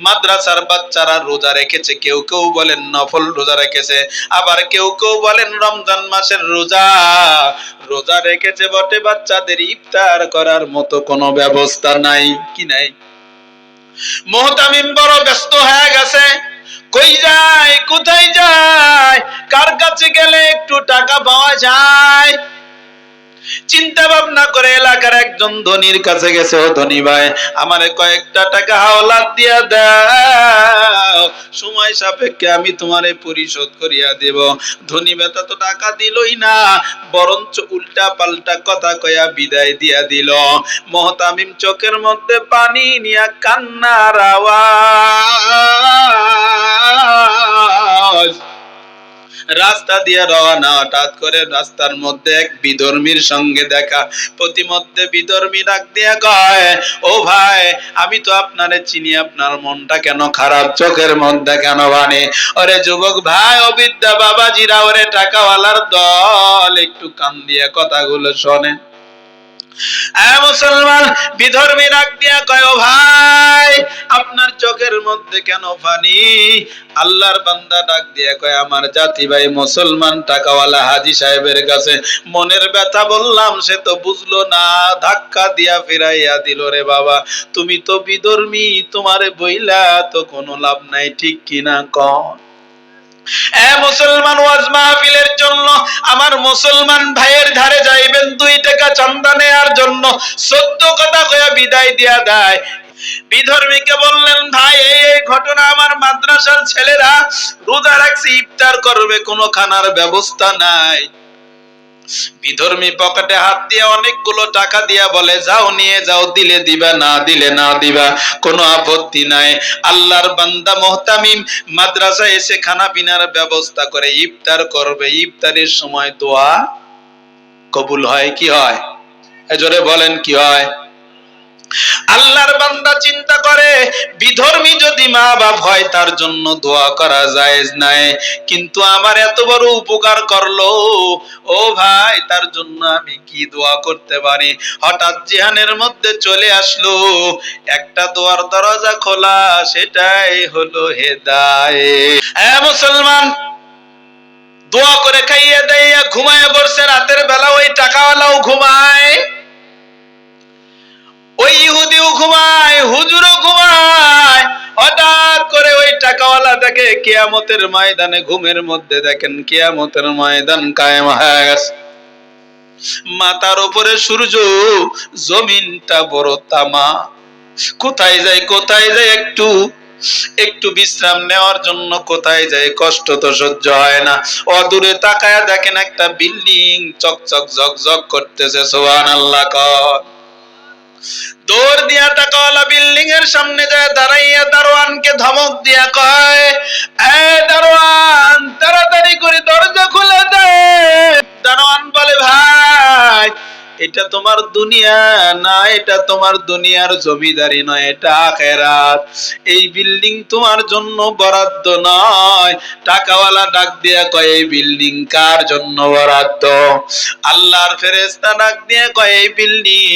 মাদ্রাসার বাচ্চারা রোজা রেখেছে, কেউ কেউ বলেন নফল রোজা রেখেছে, আবার কেউ কেউ বলেন রমজান মাসের রোজা। রোজা রেখেছে বটে, বাচ্চাদের ইফতার করার মতো কোনো ব্যবস্থা নাই। কি নাই? মুহতামিম বড় ব্যস্ত হয়ে গেছে, কই যায়, কোথায় যায়, কার কাছে গেলে একটু টাকা পাওয়া যায়। চিন্তা ভাবনা করে এলাকার একজন ধনীর কাছে গেছে, ও ধনী ভাই, আমারে কয়েকটা টাকা হাওলাত দিয়া দাও, সময় সাপেক্ষে আমি তোমারে পরিশোধ করিয়া দেব। ধনী বেটা তো টাকা দিলই না, বরঞ্চ উল্টা পাল্টা কথা কয়া বিদায় দিয়া দিল। মুহতামিম চোখের মধ্যে পানি নিয়া কান্নার আওয়াজ, রাস্তা দিয়ে রওনা। হঠাৎ করে রাস্তার মধ্যে এক বিধর্মীর সঙ্গে দেখা। প্রতিমধ্যে বিধর্মী ডাক দিয়া কয়, ও ভাই, আমি তো আপনারে চিনি, আপনার মনটা কেন খারাপ, চোখের মধ্যে কেন বানে? ওরে যুবক ভাই, অবিদ্যা বাবাজিরা, ওরে টাকাওয়ালার দল, একটু কান দিয়ে কথাগুলো শোনেন। মুসলমান বিধর্মী ডাক দিয়া কয়, ও ভাই, আপনার চোখের মধ্যে কেন পানি? আল্লাহর বান্দা ডাক দিয়া কয়, আমার জাতি ভাই মুসলমান টাকাওয়ালা হাজী সাহেবের কাছে মনের ব্যথা বললাম, সে তো বুঝলো না, ধাক্কা দিয়া ফিরাইয়া দিল। রে বাবা, তুমি তো বিধর্মী, তোমারে বইলা তো কোনো লাভ নাই, ঠিক কিনা কন? মুসলমান, ওয়াজ মাহফিলের জন্য আমার মুসলমান ভাইয়ের ধারে যাইবেন 2 টাকা চান্দা নেয়ার জন্য, 14 কথা কয়া বিদায় দিয়া দেয়। বিধর্মীকে বললেন, ভাই, এই ঘটনা, আমার মাদ্রাসার ছেলেরা রোজা রাখছে, ইফতার করবে, কোনো খানার ব্যবস্থা নাই। বিধর্মী পকেটে হাত দিয়ে অনেকগুলো টাকা দিয়া বলে, যাও নিয়ে যাও, দিলে দিবা, না দিলে না দিবা, কোনো আপত্তি নাই। আল্লাহর বান্দা মুহতামিম মাদ্রাসায় এসে খানা পিনার ব্যবস্থা করে ইফতার করবে। ইফতারের সময় দোয়া কবুল হয়। কি হয়? এজোরে বলেন, কি হয়? আল্লাহর বান্দা চিন্তা করে, বিধর্মী যদি মা বাপ হয় তার জন্য দোয়া করা জায়েজ নাই, কিন্তু আমার এত বড় উপকার করলো, ও ভাই, তার জন্য আমি কি দোয়া করতে পারি? হঠাৎ জিহানের মধ্যে চলে আসলো একটা দোয়ার দরজা খোলা, সেটাই হলো হেদায়েত। মুসলমান দোয়া করে খাইয়ে দেয়া ঘুমায় পড়ছে। রাতের বেলা ওই টাকাওয়ালাও ঘুমায়, ওই ইহুদিও ঘুমায়, হুজুরও ঘুমায়। হঠাৎ করে ওই টাকাওয়ালা দেখে কিয়ামতের ময়দানে, ঘুমের মধ্যে দেখেন কিয়ামতের ময়দান কায়েম হয়ে গেছে। মাথার উপরে সূর্য, জমিনটা বড় তামা। কোথায় যায়, কোথায় যায়, একটু বিশ্রাম নেওয়ার জন্য কোথায় যায়, কষ্ট তো সহ্য হয় না। অদূরে তাকায়া দেখেন একটা বিল্ডিং চকচক ঝকঝক করতেছে। সুবহানাল্লাহ কর। দৌড় দিয়া টাকাওয়ালা বিল্ডিং এর সামনে যায় দাঁড়াইয়া দারোয়ানকে ধমক দিয়া কয়, এ দারোয়ান, তাড়াতাড়ি করে দরজা খুলে দে। দারোয়ান বলে, ভাই, এটা তোমার দুনিয়া না, এটা তোমার দুনিয়ার জমিদারি নয়, এটা আখিরাত। এই বিল্ডিং তোমার জন্য বরাদ্দ নয়। টাকাওয়ালা ডাক দিয়া কয়, এই বিল্ডিং কার জন্য বরাদ্দ? আল্লাহর ফেরেশতা ডাক দিয়া কয়, এই বিল্ডিং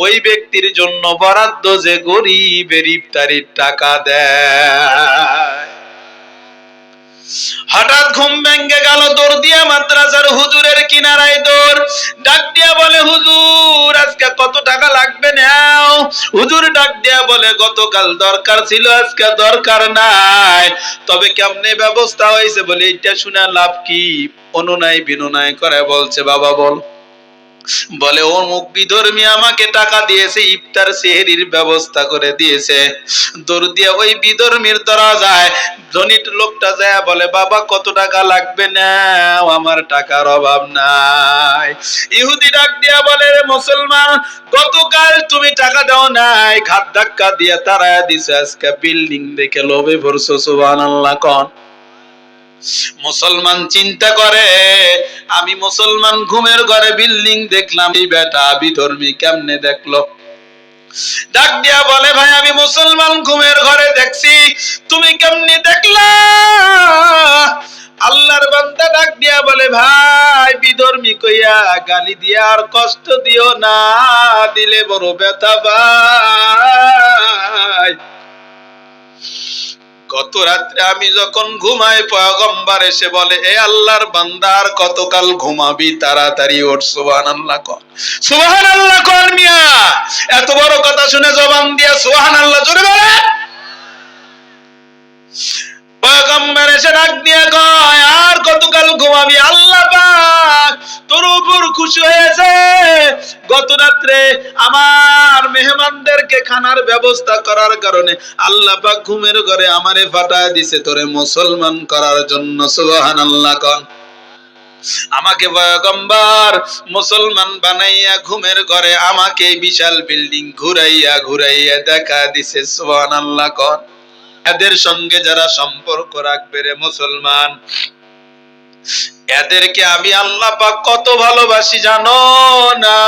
ওই ব্যক্তির জন্য বরাদ্দ যে গরিবের ইফতারির টাকা দেয়। হঠাৎ ঘুম ভেঙে গেল, দৌড় দিয়া মাদ্রাসার হুজুরের কিনারায় দৌড়। ডাক দিয়া বলে, হুজুর, আজকে কত টাকা লাগবে নাও? হুজুর ডাক দিয়া বলে, গতকাল দরকার ছিল, আজকে দরকার নাই, তবে কেমনে ব্যবস্থা হয়েছে বলে এটা শুনে লাভ কি? অনুনয় বিনয় করে বলছে, বাবা বল। বলে, অমুক বিধর্মী আমাকে টাকা দিয়েছে, ইফতার সেহরির ব্যবস্থা করে দিয়েছে। দৌড় দিয়া ওই বিধর্মীর দরজায় ধনী লোকটা যায় বলে, বাবা কত টাকা লাগবে? নাও, আমার টাকার অভাব নাই। ইহুদি ডাক দিয়া বলে, রে মুসলমান, গতকাল তুমি টাকা দাও নাই, ঘাত ধাক্কা দিয়ে তাড়ায়া দিছে, আজকে বিল্ডিং দেখে লোভে পড়ছো। সুবহানাল্লাহ কোন। মুসলমান চিন্তা করে, আমি মুসলমান ঘুমের ঘরে বিল্ডিং দেখলাম, এই বেটা বিধর্মী কেমনে দেখলো? ডাক দিয়া বলে, ভাই আমি মুসলমান ঘুমের ঘরে দেখছি, তুমি কেমনে দেখলা? আল্লাহর বান্দা ডাক দিয়া বলে, ভাই বিধর্মী কইয়া গালি দিয়া আর কষ্ট দিও না, দিলে বড় ব্যথা ভাই। গত রাত্রে আমি যখন ঘুমাই, পয়গম্বর এসে বলে, এ আল্লাহর বান্দা আর কতকাল ঘুমাবি, তাড়াতাড়ি ওঠ। সুবহানাল্লাহ কর, সুবহানাল্লাহ কর মিয়া। এত বড় কথা শুনে জবান দিয়া সুবহানাল্লাহ জোরে বলে। পয়গম্বর এসে ডাক দিয়ে কয়, আর কতকাল ঘুমাবি? আল্লাহ পাক তোর উপর খুশি হয়েছে, গত রাত্রে আমার মেহমানদেরকে খানার ব্যবস্থা করার কারণে আল্লাহ পাক ঘুমের ঘরে আমারে ফাটায় দিছে তোরে মুসলমান করার জন্য। সুবহানাল্লাহ কোন। আমাকে পয়গম্বর মুসলমান বানাইয়া ঘুমের ঘরে আমাকে বিশাল বিল্ডিং ঘুরাইয়া ঘুরাইয়া দেখা দিছে। সুবহানাল্লাহ কোন। এদের সঙ্গে যারা সম্পর্ক রাখবে রে মুসলমান, এদেরকে আমি আল্লাহ পাক কত ভালোবাসি জানো না?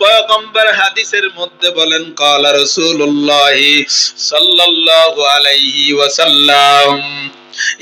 পয়গম্বর হাদিসের মধ্যে বলেন, ক্বালা রাসূলুল্লাহ সাল্লাল্লাহু আলাইহি ওয়াসাল্লাম,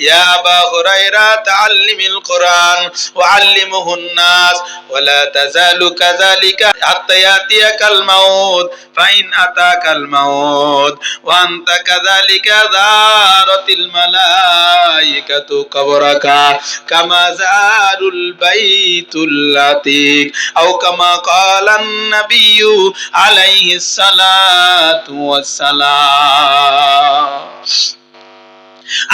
ইয়া আবা হুরায়রা তাআল্লিমিল কুরআন ওয়া আল্লিমুহুন নাস ওয়া লা তাযালু কাযালিকা হাত্তা ইয়াতিয়াকাল মাউত ফাইন আতাকাল মাউত ওয়া আনতা কাযালিকা যারাতিল মালাইকাতু কবরাকা কামা যারুল বাইতুল আতীক আও কামা ক্বালান নাবিয়্যু আলাইহিস সালাতু ওয়াস সালাম।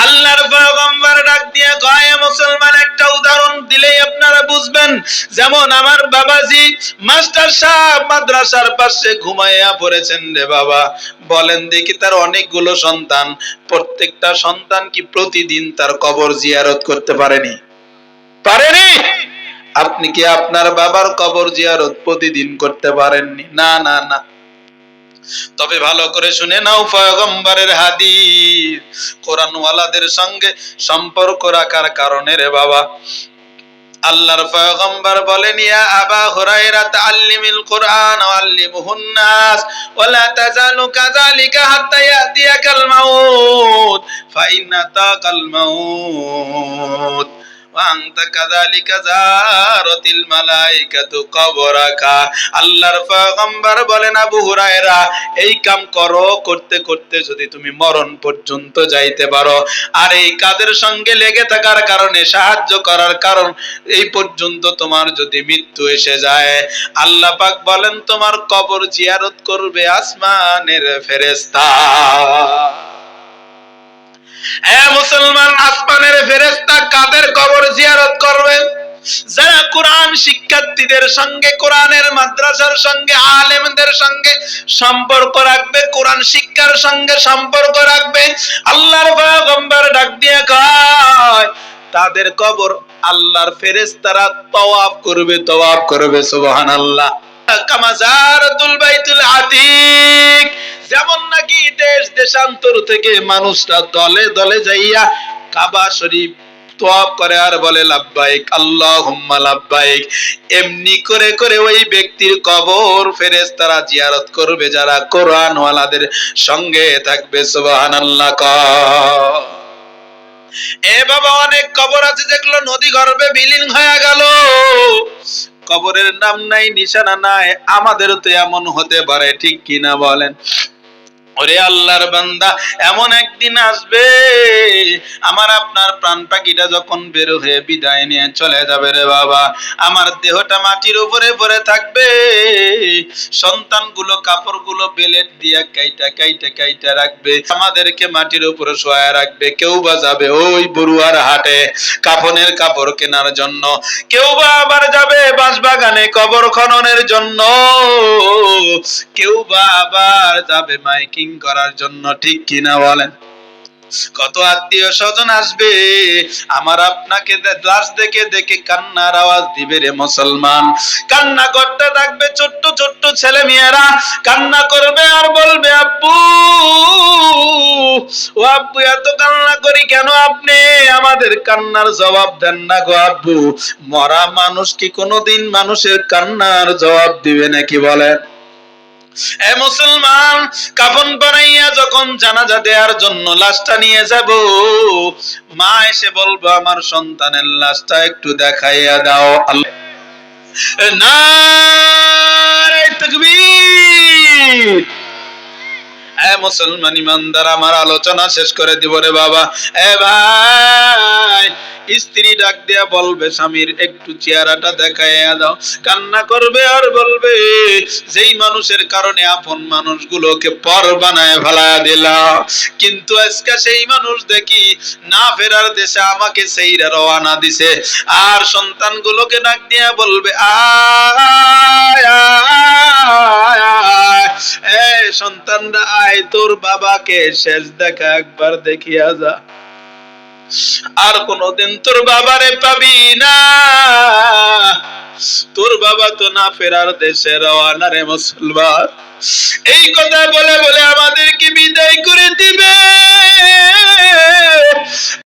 আল্লাহর পয়গম্বর ডাক দিয়ে কয়, মুসলমান একটা উদাহরণ দিলেই আপনারা বুঝবেন। যেমন আমার বাবাজি মাস্টার সাহেব মাদ্রাসার পাশে ঘুমাইয়া পড়েছেন রে বাবা। বলেন দেখি, তার অনেকগুলো সন্তান, প্রত্যেকটা সন্তান কি প্রতিদিন তার কবর জিয়ারত করতে পারেনি? পারেনি? আপনি কি আপনার বাবার কবর জিয়ারত প্রতিদিন করতে পারেননি? না না না। তবে ভালো করে শুনে নাও পয়গম্বরের হাদিস। কোরআনওয়ালাদের সঙ্গে সম্পর্ক রাখার কারণে রে বাবা, আল্লাহর পয়গম্বর বলেন, ইয়া আবা হুরায়রা তাআল্লিমিল কুরআন ওয়া আল্লিমুহুন নাস ওয়া লা তাযালু কাযালিকা হাত্তা ইয়াতিয়াকাল মাউত ফাইন আতাকাল মাউত ওয়া আনতা কাযালিকা যারাতিল মালাইকাতু কবরাকা। আল্লাহর পয়গম্বর বলেন, আবু হুরায়রা এই কাম করো, করতে করতে যদি তুমি মরণ পর্যন্ত যাইতে পারো, আর এই কাজের সঙ্গে লেগে থাকার কারণে, সাহায্য করার কারণ এই পর্যন্ত তোমার যদি মৃত্যু এসে যায়, আল্লাহ পাক বলেন তোমার কবর জিয়ারত করবে আসমানের ফেরেশতা। মুসলমান, আসমানের ফেরেশতা কাদের কবর জিয়ারত করবে? যারা কোরআন শিক্ষার্থীদের সঙ্গে, কোরআনের মাদ্রাসার সঙ্গে, আলেমদের সঙ্গে সম্পর্ক রাখবে, কোরআন শিক্ষার সঙ্গে সম্পর্ক রাখবে। আল্লাহর পয়গম্বর ডাক দিয়ে কয়, তাদের কবর আল্লাহর ফেরেশতারা তওয়াফ করবে, তওয়াফ করবে। সুবহানাল্লাহ। কামা যারাতুল বাইতুল আতীক, যেমন নাকি দেশ দেশান্তর থেকে মানুষরা দলে দলে যাইয়া কাবা শরীফ তওয়াফ করে আর বলে লাব্বাইক আল্লাহুম্মা লাব্বাইক, এমনি করে করে ওই ব্যক্তির কবর ফেরেশতারা জিয়ারত করবে যারা কোরআন ওয়ালাদের সঙ্গে থাকবে। সুবহানাল্লাহ। এ বাবা, অনেক কবর আছে যেগুলো নদী গর্ভে বিলীন হয়ে গেল, কবরের নাম নাই, নিশানা নাই। আমাদেরও তো এমন হতে পারে, ঠিক কিনা বলেন? ওরে আল্লাহর বান্দা, এমন একদিন আসবে আমার আপনার প্রাণ পাখিটা যখন বের হয়ে বিদায় নিয়ে চলে যাবে রে বাবা, আমার দেহটা মাটির উপরে পড়ে থাকবে, সন্তানগুলো কাপড়গুলো বেলেট দিয়া কাইটা কাইটা কাইটা রাখবে, আমাদেরকে মাটির উপরে শোয়া রাখবে। কেউ বা যাবে ওই বড়ুয়ার হাটে কাফনের কাপড় কেনার জন্য, কেউ বা আবার যাবে বাঁশবাগানে কবর খননের জন্য, কেউ বা আবার যাবে মাইকিং করার জন্য, ঠিক কিনা বলেন? কত আত্মীয় স্বজন আসবে, আমার আপনাকে লাশ দেখে দেখে কান্নার আওয়াজ দিবে রে মুসলমান। কান্না করতে থাকবে, ছোট্ট ছোট্ট ছেলে মেয়েরা কান্না করবে আর বলবে, আব্বু ও আব্বু এত কান্না করি কেন, আপনি আমাদের কান্নার জবাব দেন না গো আব্বু। মরা মানুষ কি কোনোদিন মানুষের কান্নার জবাব দিবে নাকি বলেন? এ মুসলমান, কাফন বানাইয়া যখন জানাজা দেওয়ার জন্য লাশটা নিয়ে যাব, মা এসে বলবো, আমার সন্তানের লাশটা একটু দেখাইয়া দাও। আল্লাহ নারে তাকবীর। মুসলমান ইমানদার, আমার আলোচনা শেষ করে দিব রে বাবা। ভাই, স্ত্রী ডাক দিয়া বলবে, স্বামীর একটু চেহারাটা দেখাইয়া দাও। কান্না করবে আর বলবে, যেই মানুষের কারণে আপন মানুষগুলোকে পর বানায় ফেলা দিলাম, কিন্তু আজকে সেই মানুষ দেখি না ফেরার দেশে আমাকে সেইরা রওনা দিছে। আর সন্তানগুলোকে ডাক দিয়া বলবে, আয় সন্তানরা আয়, তোর বাবাকে শেষ দেখা একবার দেখিয়া যা, আর কোনদিন তোর বাবারে পাবি না, তোর বাবা তো না ফেরার দেশে রওনা রে মুসলমান। এই কথা বলে বলে আমাদেরকে বিদায় করে দিবে।